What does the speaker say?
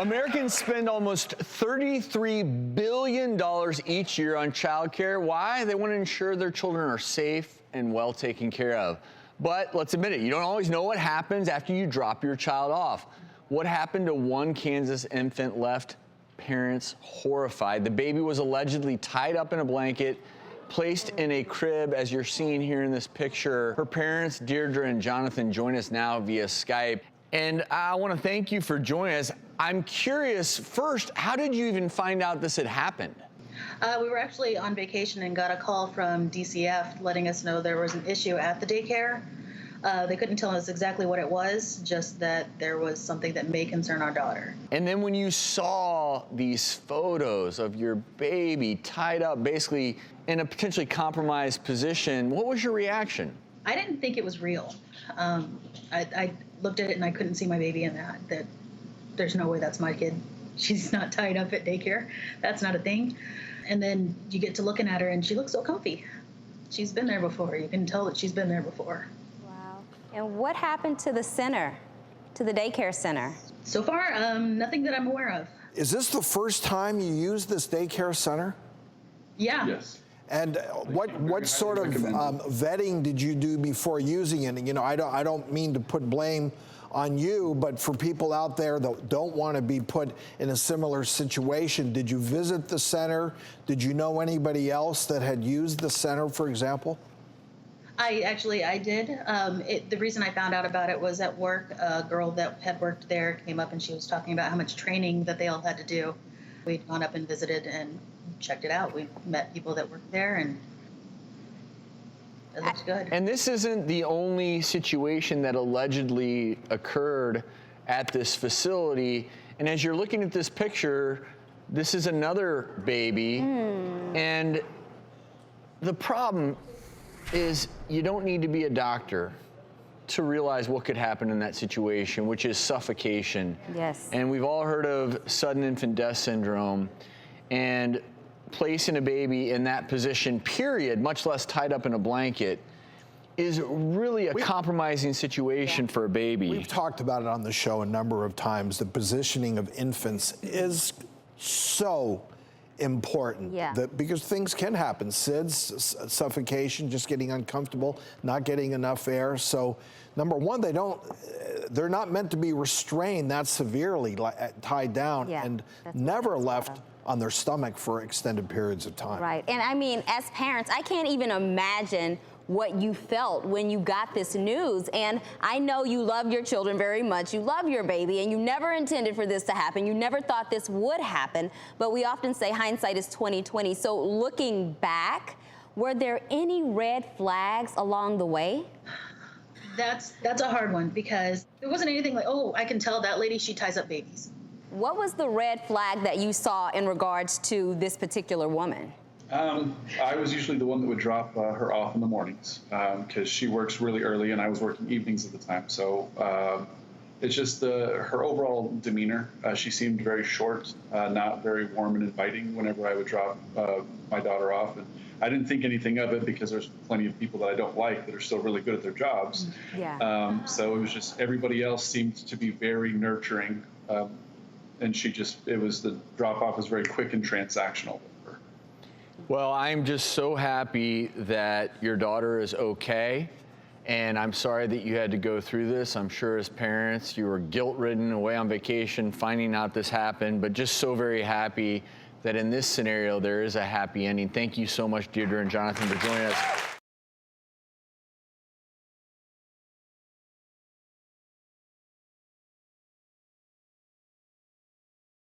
Americans spend almost $33 billion each year on childcare. Why? They want to ensure their children are safe and well taken care of. But let's admit it, you don't always know what happens after you drop your child off. What happened to one Kansas infant left parents horrified? The baby was allegedly tied up in a blanket, placed in a crib, as you're seeing here in this picture. Her parents, Deirdre and Jonathan, join us now via Skype. And I want to thank you for joining us. I'm curious, first, how did you even find out this had happened? We were actually on vacation and got a call from DCF letting us know there was an issue at the daycare. They couldn't tell us exactly what it was, just that there was something that may concern our daughter. And then when you saw these photos of your baby tied up, basically in a potentially compromised position, what was your reaction? I didn't think it was real. I looked at it and I couldn't see my baby in that there's no way that's my kid. She's not tied up at daycare. That's not a thing. And then you get to looking at her and she looks so comfy. She's been there before. You can tell that she's been there before. Wow. And what happened to the center, to the daycare center? So far, nothing that I'm aware of. Is this the first time you used this daycare center? Yeah. Yes. And what sort of vetting did you do before using it? And, you know, I don't mean to put blame on you, but for people out there that don't want to be put in a similar situation, did you visit the center? Did you know anybody else that had used the center, for example? I did. The reason I found out about it was at work. A girl that had worked there came up and she was talking about how much training that they all had to do. We'd gone up and visited and checked it out. We met people that worked there and it looks good. And this isn't the only situation that allegedly occurred at this facility. And as you're looking at this picture, this is another baby. And the problem is you don't need to be a doctor to realize what could happen in that situation, which is suffocation. Yes. And we've all heard of sudden infant death syndrome. And placing a baby in that position, period, much less tied up in a blanket, is really a compromising situation for a baby. We've talked about it on the show a number of times. The positioning of infants is so important. Because things can happen. SIDS, suffocation, just getting uncomfortable, not getting enough air. So, number one, they're not meant to be restrained that severely, tied down, and never left on their stomach for extended periods of time. Right. And I mean, as parents, I can't even imagine what you felt when you got this news. And I know you love your children very much. You love your baby, and you never intended for this to happen. You never thought this would happen. But we often say hindsight is 20/20. So looking back, were there any red flags along the way? That's a hard one because it wasn't anything like, oh, I can tell that lady, she ties up babies. What was the red flag that you saw in regards to this particular woman? I was usually the one that would drop her off in the mornings because she works really early and I was working evenings at the time. So it's just her overall demeanor. She seemed very short, not very warm and inviting whenever I would drop my daughter off. And I didn't think anything of it because there's plenty of people that I don't like that are still really good at their jobs. So it was just everybody else seemed to be very nurturing. And the drop-off was very quick and transactional. Well, I'm just so happy that your daughter is okay, and I'm sorry that you had to go through this. I'm sure as parents, you were guilt-ridden away on vacation, finding out this happened, but just so very happy that in this scenario, there is a happy ending. Thank you so much, Deirdre and Jonathan, for joining us.